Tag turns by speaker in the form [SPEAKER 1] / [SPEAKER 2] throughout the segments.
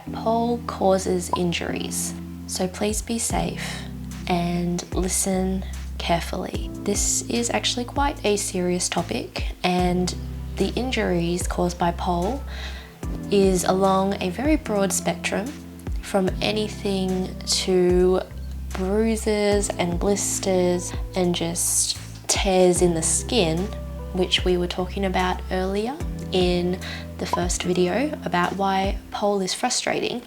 [SPEAKER 1] that pole causes injuries. So please be safe and listen carefully. This is actually quite a serious topic, and the injuries caused by pole is along a very broad spectrum, from anything to bruises and blisters and just tears in the skin, which we were talking about earlier in the first video about why pole is frustrating,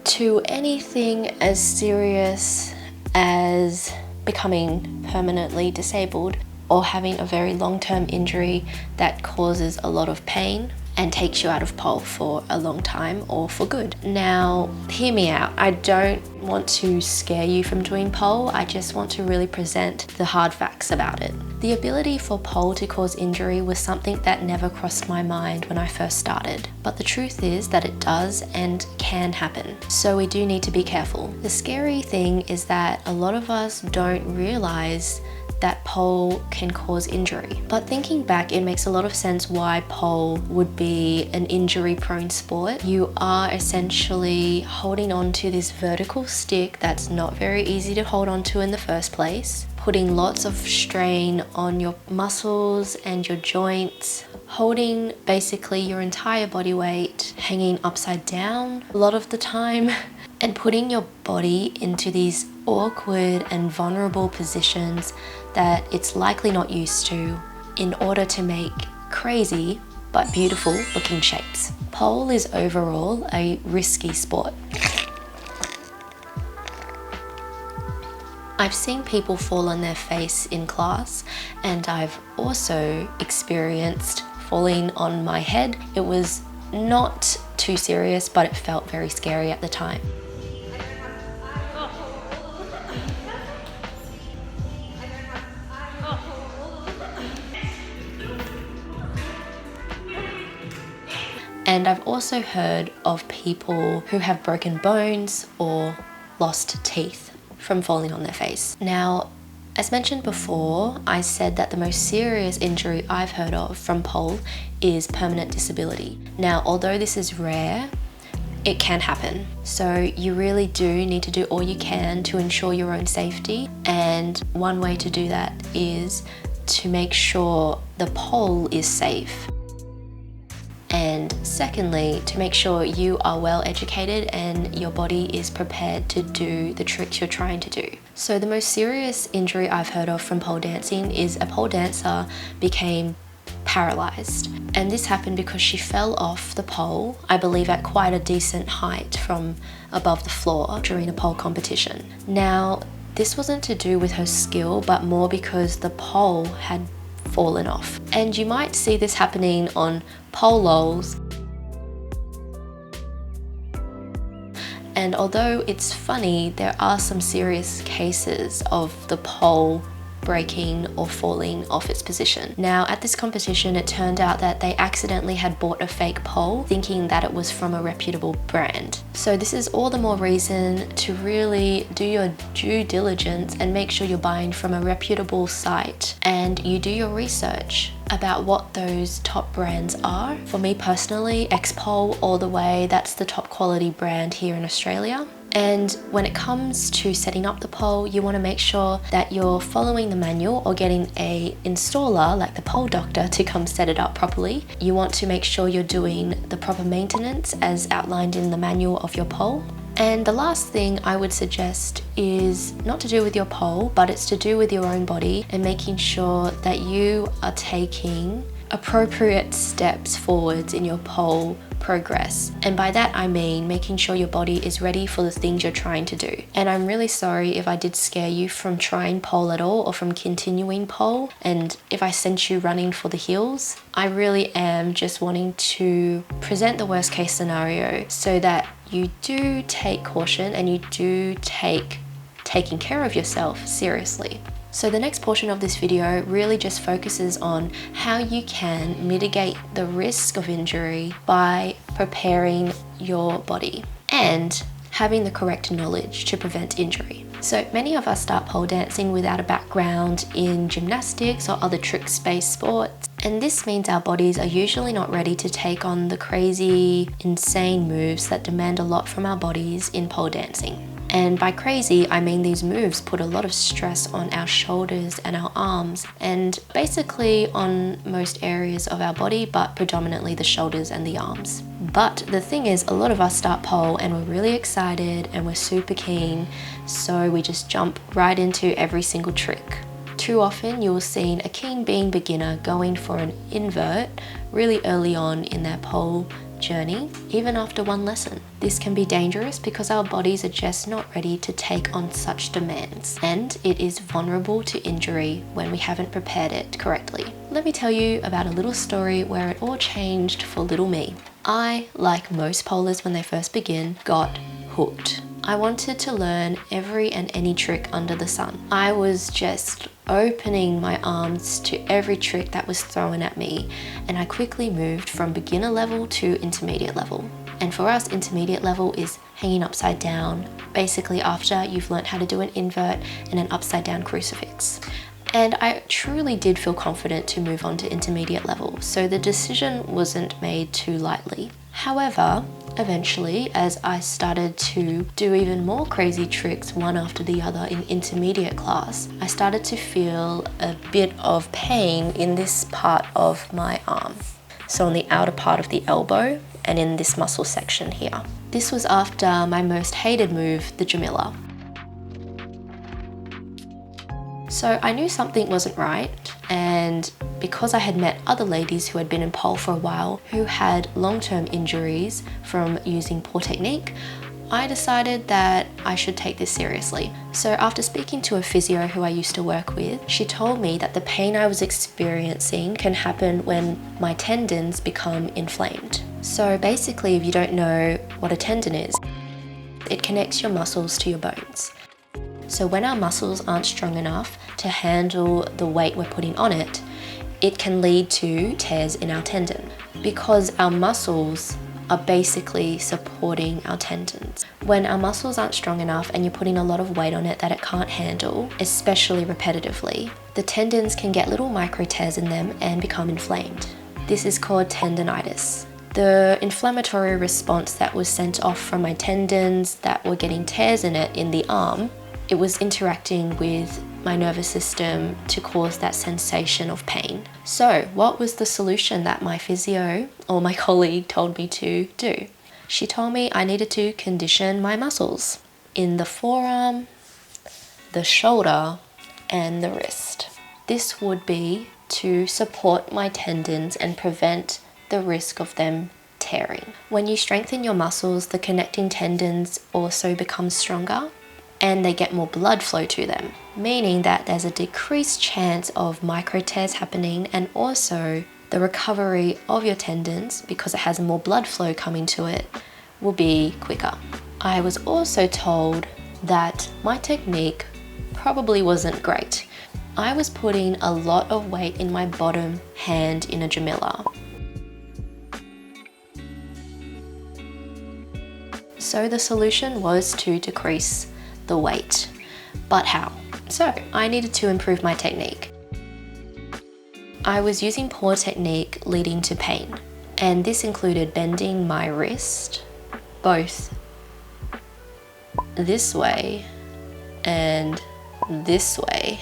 [SPEAKER 1] to anything as serious as becoming permanently disabled or having a very long-term injury that causes a lot of pain and takes you out of pole for a long time or for good. Now, hear me out. I don't want to scare you from doing pole. I just want to really present the hard facts about it. The ability for pole to cause injury was something that never crossed my mind when I first started. But the truth is that it does and can happen. So we do need to be careful. The scary thing is that a lot of us don't realize that pole can cause injury. But thinking back, it makes a lot of sense why pole would be an injury-prone sport. You are essentially holding on to this vertical stick that's not very easy to hold on to in the first place, putting lots of strain on your muscles and your joints, holding basically your entire body weight, hanging upside down a lot of the time, and putting your body into these awkward and vulnerable positions that it's likely not used to in order to make crazy but beautiful looking shapes. Pole is overall a risky sport. I've seen people fall on their face in class, and I've also experienced falling on my head. It was not too serious, but it felt very scary at the time. And I've also heard of people who have broken bones or lost teeth from falling on their face. Now, as mentioned before, I said that the most serious injury I've heard of from pole is permanent disability. Now, although this is rare, it can happen. So you really do need to do all you can to ensure your own safety. And one way to do that is to make sure the pole is safe. And secondly, to make sure you are well educated and your body is prepared to do the tricks you're trying to do. So the most serious injury I've heard of from pole dancing is a pole dancer became paralyzed. And this happened because she fell off the pole, I believe at quite a decent height from above the floor during a pole competition. Now, this wasn't to do with her skill, but more because the pole had fallen off. And you might see this happening on pole lols. And although it's funny, there are some serious cases of the pole breaking or falling off its position. Now, at this competition, it turned out that they accidentally had bought a fake pole, thinking that it was from a reputable brand. So this is all the more reason to really do your due diligence and make sure you're buying from a reputable site, and you do your research about what those top brands are. For me personally, X-Pole all the way, that's the top quality brand here in Australia. And when it comes to setting up the pole, you want to make sure that you're following the manual or getting a installer like the pole doctor to come set it up properly. You want to make sure you're doing the proper maintenance as outlined in the manual of your pole. And the last thing I would suggest is not to do with your pole, but it's to do with your own body and making sure that you are taking appropriate steps forwards in your pole progress. And by that I mean making sure your body is ready for the things you're trying to do. And I'm really sorry if I did scare you from trying pole at all or from continuing pole, and if I sent you running for the hills. I really am just wanting to present the worst case scenario so that you do take caution and you do take taking care of yourself seriously. So the next portion of this video really just focuses on how you can mitigate the risk of injury by preparing your body and having the correct knowledge to prevent injury. So many of us start pole dancing without a background in gymnastics or other tricks-based sports, And this means our bodies are usually not ready to take on the crazy, insane moves that demand a lot from our bodies in pole dancing. And by crazy, I mean these moves put a lot of stress on our shoulders and our arms, and basically on most areas of our body, but predominantly the shoulders and the arms. But the thing is, a lot of us start pole and we're really excited and we're super keen, so we just jump right into every single trick. Too often you will see a keen being beginner going for an invert really early on in their pole journey, even after one lesson. This can be dangerous because our bodies are just not ready to take on such demands, and it is vulnerable to injury when we haven't prepared it correctly. Let me tell you about a little story where it all changed for little me. I, like most polers when they first begin, got hooked. I wanted to learn every and any trick under the sun. I was just opening my arms to every trick that was thrown at me, and I quickly moved from beginner level to intermediate level. And for us, intermediate level is hanging upside down, basically after you've learned how to do an invert and an upside down crucifix. And I truly did feel confident to move on to intermediate level, so the decision wasn't made too lightly. However, eventually, as I started to do even more crazy tricks one after the other in intermediate class, I started to feel a bit of pain in this part of my arm. So on the outer part of the elbow and in this muscle section here. This was after my most hated move, the Jamila. So I knew something wasn't right, and because I had met other ladies who had been in pole for a while who had long-term injuries from using poor technique, I decided that I should take this seriously. So after speaking to a physio who I used to work with, she told me that the pain I was experiencing can happen when my tendons become inflamed. So basically, if you don't know what a tendon is, it connects your muscles to your bones. So when our muscles aren't strong enough to handle the weight we're putting on it, it can lead to tears in our tendon because our muscles are basically supporting our tendons. When our muscles aren't strong enough and you're putting a lot of weight on it that it can't handle, especially repetitively, the tendons can get little micro tears in them and become inflamed. This is called tendonitis. The inflammatory response that was sent off from my tendons that were getting tears in it in the arm, it was interacting with my nervous system to cause that sensation of pain. So what was the solution that my physio or my colleague told me to do? She told me I needed to condition my muscles in the forearm, the shoulder, and the wrist. This would be to support my tendons and prevent the risk of them tearing. When you strengthen your muscles, the connecting tendons also become stronger and they get more blood flow to them, meaning that there's a decreased chance of micro tears happening, and also the recovery of your tendons, because it has more blood flow coming to it, will be quicker. I was also told that my technique probably wasn't great. I was putting a lot of weight in my bottom hand in a Jamila. So the solution was to decrease the weight. But how? So I needed to improve my technique. I was using poor technique leading to pain, and this included bending my wrist both this way and this way.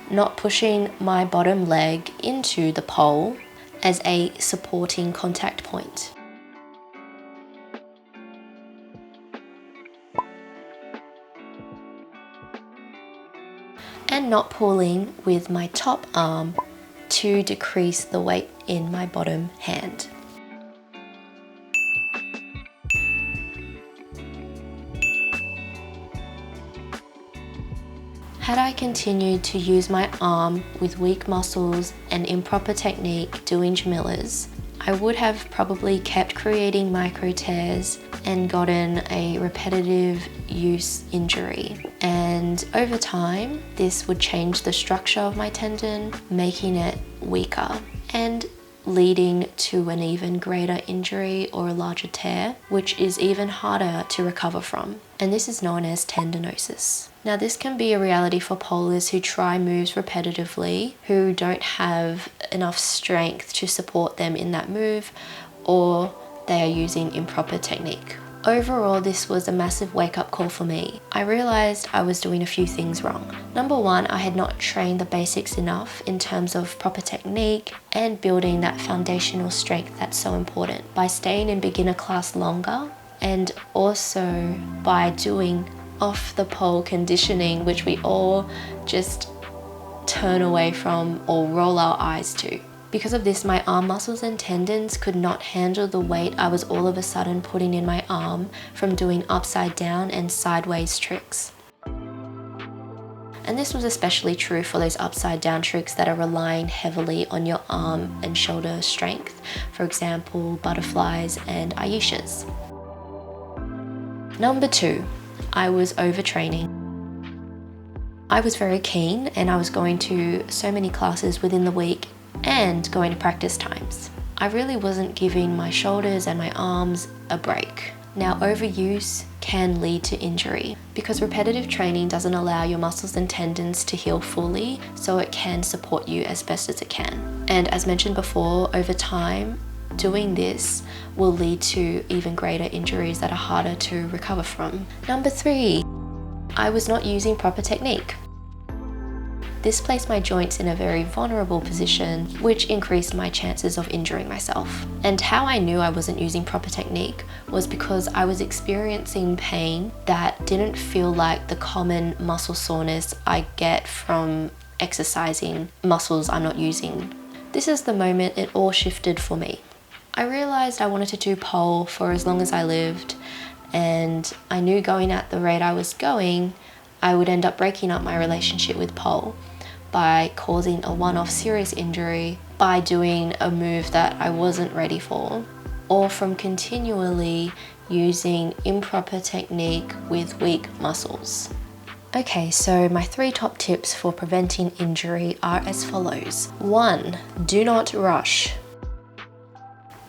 [SPEAKER 1] Not pushing my bottom leg into the pole as a supporting contact point. And not pulling with my top arm to decrease the weight in my bottom hand. Had I continued to use my arm with weak muscles and improper technique doing Jamilas, I would have probably kept creating micro tears and gotten a repetitive use injury. And over time, this would change the structure of my tendon, making it weaker. And leading to an even greater injury or a larger tear, which is even harder to recover from. And this is known as tendinosis. Now, this can be a reality for polers who try moves repetitively, who don't have enough strength to support them in that move, or they are using improper technique. Overall, this was a massive wake-up call for me. I realized I was doing a few things wrong. Number one, I had not trained the basics enough in terms of proper technique and building that foundational strength that's so important by staying in beginner class longer, and also by doing off the pole conditioning, which we all just turn away from or roll our eyes to. Because of this, my arm muscles and tendons could not handle the weight I was all of a sudden putting in my arm from doing upside down and sideways tricks. And this was especially true for those upside down tricks that are relying heavily on your arm and shoulder strength. For example, butterflies and Aishas. Number two, I was overtraining. I was very keen and I was going to so many classes within the week and going to practice times. I really wasn't giving my shoulders and my arms a break. Now, overuse can lead to injury because repetitive training doesn't allow your muscles and tendons to heal fully, so it can support you as best as it can. And as mentioned before, over time, doing this will lead to even greater injuries that are harder to recover from. Number three, I was not using proper technique. This placed my joints in a very vulnerable position, which increased my chances of injuring myself. And how I knew I wasn't using proper technique was because I was experiencing pain that didn't feel like the common muscle soreness I get from exercising muscles I'm not using. This is the moment it all shifted for me. I realized I wanted to do pole for as long as I lived, and I knew going at the rate I was going, I would end up breaking up my relationship with pole by causing a one-off serious injury, by doing a move that I wasn't ready for, or from continually using improper technique with weak muscles. Okay, so my 3 top tips for preventing injury are as follows. 1. Do not rush.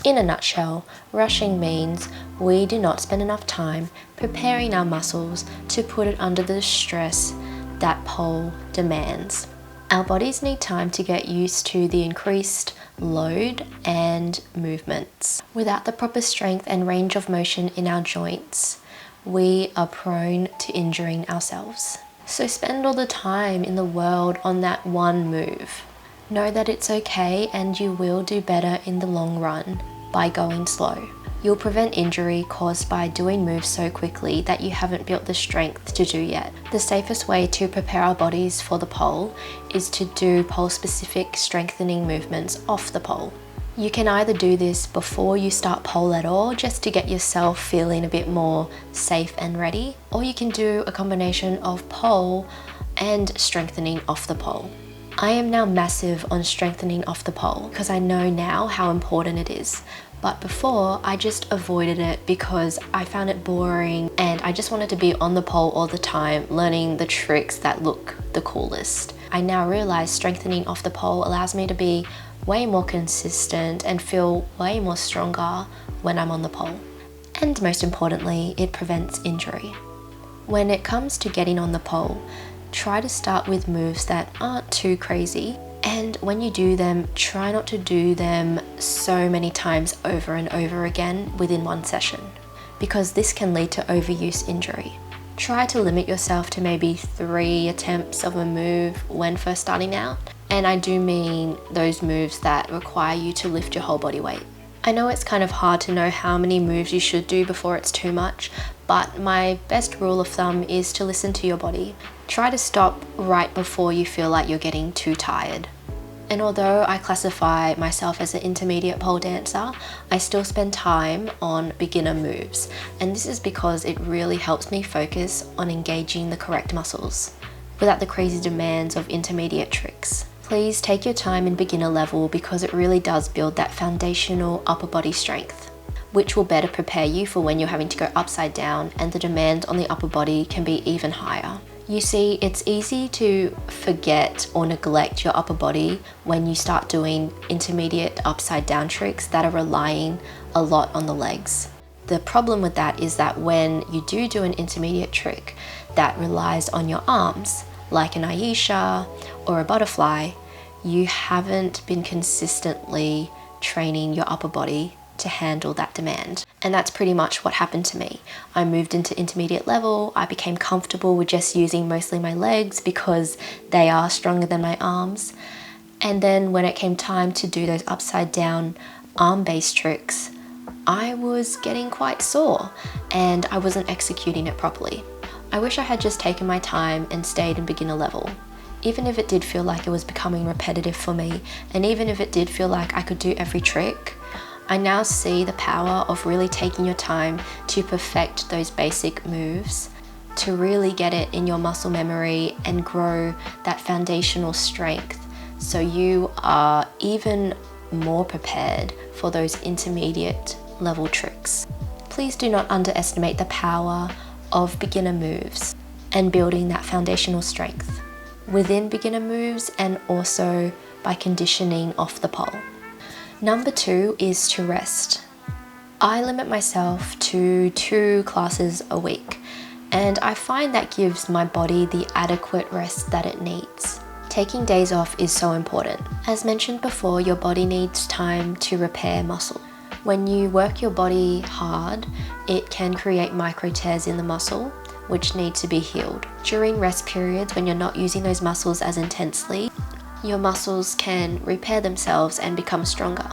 [SPEAKER 1] In a nutshell, rushing means we do not spend enough time preparing our muscles to put it under the stress that pole demands. Our bodies need time to get used to the increased load and movements. Without the proper strength and range of motion in our joints, we are prone to injuring ourselves. So spend all the time in the world on that one move. Know that it's okay and you will do better in the long run by going slow. You'll prevent injury caused by doing moves so quickly that you haven't built the strength to do yet. The safest way to prepare our bodies for the pole is to do pole-specific strengthening movements off the pole. You can either do this before you start pole at all, just to get yourself feeling a bit more safe and ready, or you can do a combination of pole and strengthening off the pole. I am now massive on strengthening off the pole because I know now how important it is. But before, I just avoided it because I found it boring and I just wanted to be on the pole all the time, learning the tricks that look the coolest. I now realize strengthening off the pole allows me to be way more consistent and feel way more stronger when I'm on the pole. And most importantly, it prevents injury. When it comes to getting on the pole, try to start with moves that aren't too crazy. And when you do them, try not to do them so many times over and over again within one session, because this can lead to overuse injury. Try to limit yourself to maybe 3 attempts of a move when first starting out. And I do mean those moves that require you to lift your whole body weight. I know it's kind of hard to know how many moves you should do before it's too much, but my best rule of thumb is to listen to your body. Try to stop right before you feel like you're getting too tired. And although I classify myself as an intermediate pole dancer, I still spend time on beginner moves. And this is because it really helps me focus on engaging the correct muscles without the crazy demands of intermediate tricks. Please take your time in beginner level because it really does build that foundational upper body strength, which will better prepare you for when you're having to go upside down and the demand on the upper body can be even higher. You see, it's easy to forget or neglect your upper body when you start doing intermediate upside down tricks that are relying a lot on the legs. The problem with that is that when you do an intermediate trick that relies on your arms, like an Aisha or a butterfly, you haven't been consistently training your upper body to handle that demand. And that's pretty much what happened to me. I moved into intermediate level. I became comfortable with just using mostly my legs because they are stronger than my arms. And then when it came time to do those upside down arm-based tricks, I was getting quite sore and I wasn't executing it properly. I wish I had just taken my time and stayed in beginner level. Even if it did feel like it was becoming repetitive for me, and even if it did feel like I could do every trick, I now see the power of really taking your time to perfect those basic moves, to really get it in your muscle memory and grow that foundational strength so you are even more prepared for those intermediate level tricks. Please do not underestimate the power of beginner moves and building that foundational strength within beginner moves and also by conditioning off the pole. Number 2 is to rest. I limit myself to 2 classes a week, and I find that gives my body the adequate rest that it needs. Taking days off is so important. As mentioned before, your body needs time to repair muscle. When you work your body hard, it can create micro tears in the muscle, which need to be healed. During rest periods, when you're not using those muscles as intensely, your muscles can repair themselves and become stronger.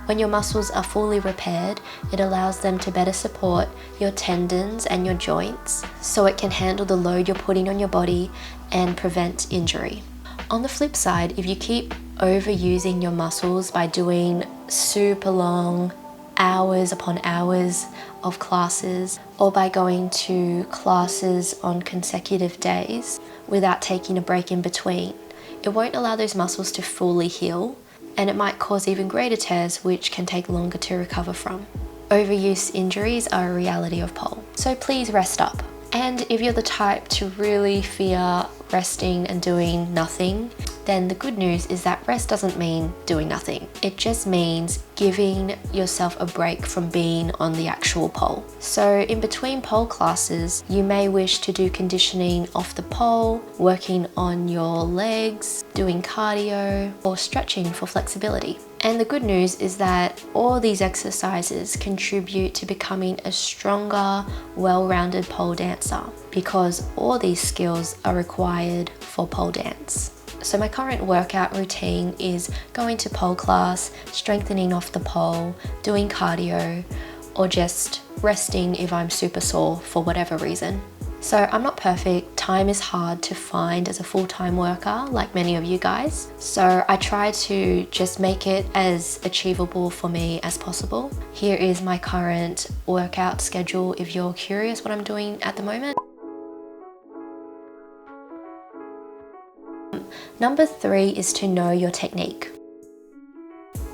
[SPEAKER 1] When your muscles are fully repaired, it allows them to better support your tendons and your joints so it can handle the load you're putting on your body and prevent injury. On the flip side, if you keep overusing your muscles by doing super long hours upon hours of classes, or by going to classes on consecutive days without taking a break in between, it won't allow those muscles to fully heal, and it might cause even greater tears which can take longer to recover from. Overuse injuries are a reality of pole, so please rest up. And if you're the type to really fear resting and doing nothing, then the good news is that rest doesn't mean doing nothing. It just means giving yourself a break from being on the actual pole. So in between pole classes, you may wish to do conditioning off the pole, working on your legs, doing cardio, or stretching for flexibility. And the good news is that all these exercises contribute to becoming a stronger, well-rounded pole dancer, because all these skills are required for pole dance. So my current workout routine is going to pole class, strengthening off the pole, doing cardio, or just resting if I'm super sore for whatever reason. So I'm not perfect. Time is hard to find as a full-time worker like many of you guys. So I try to just make it as achievable for me as possible. Here is my current workout schedule if you're curious what I'm doing at the moment. Number 3 is to know your technique.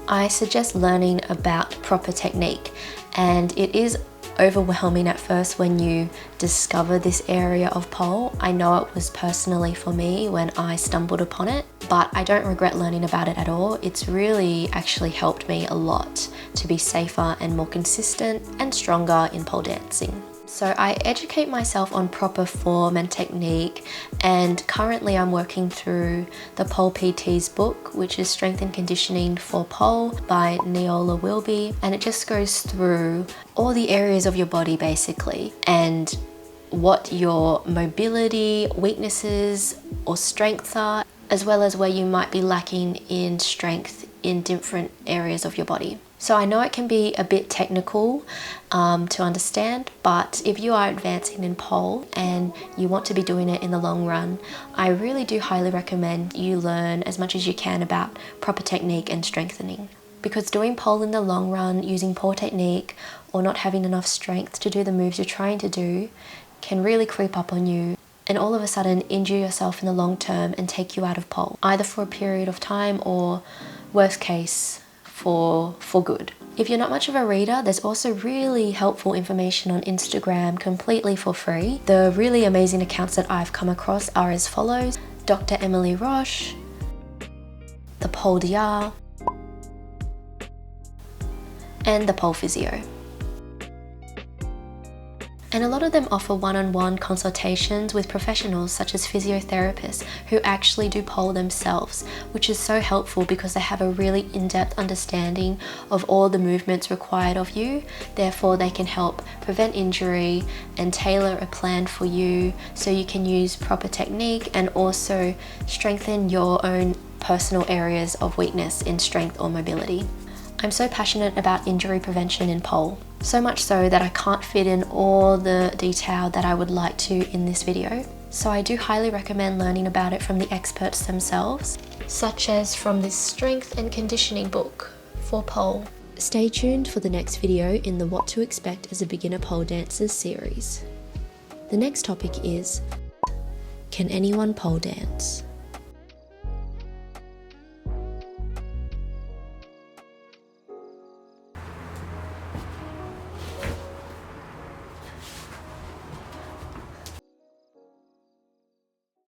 [SPEAKER 1] I suggest learning about proper technique, and it is overwhelming at first when you discover this area of pole. I know it was personally for me when I stumbled upon it, but I don't regret learning about it at all. It's really actually helped me a lot to be safer and more consistent and stronger in pole dancing. So I educate myself on proper form and technique, and currently I'm working through the Pole PT's book, which is Strength and Conditioning for Pole by Neola Wilby, and it just goes through all the areas of your body basically, and what your mobility, weaknesses or strengths are, as well as where you might be lacking in strength in different areas of your body. So I know it can be a bit technical to understand, but if you are advancing in pole and you want to be doing it in the long run, I really do highly recommend you learn as much as you can about proper technique and strengthening. Because doing pole in the long run, using poor technique, or not having enough strength to do the moves you're trying to do can really creep up on you and all of a sudden injure yourself in the long term and take you out of pole, either for a period of time or worst case, for good. If you're not much of a reader, there's also really helpful information on Instagram completely for free. The really amazing accounts that I've come across are as follows: Dr. Emily Roche, the Pole DR, and the Pole Physio. And a lot of them offer one-on-one consultations with professionals such as physiotherapists who actually do pole themselves, which is so helpful because they have a really in-depth understanding of all the movements required of you. Therefore, they can help prevent injury and tailor a plan for you so you can use proper technique and also strengthen your own personal areas of weakness in strength or mobility. I'm so passionate about injury prevention in pole, so much so that I can't fit in all the detail that I would like to in this video. So I do highly recommend learning about it from the experts themselves, such as from this strength and conditioning book for pole. Stay tuned for the next video in the What to Expect as a Beginner Pole Dancers series. The next topic is, can anyone pole dance?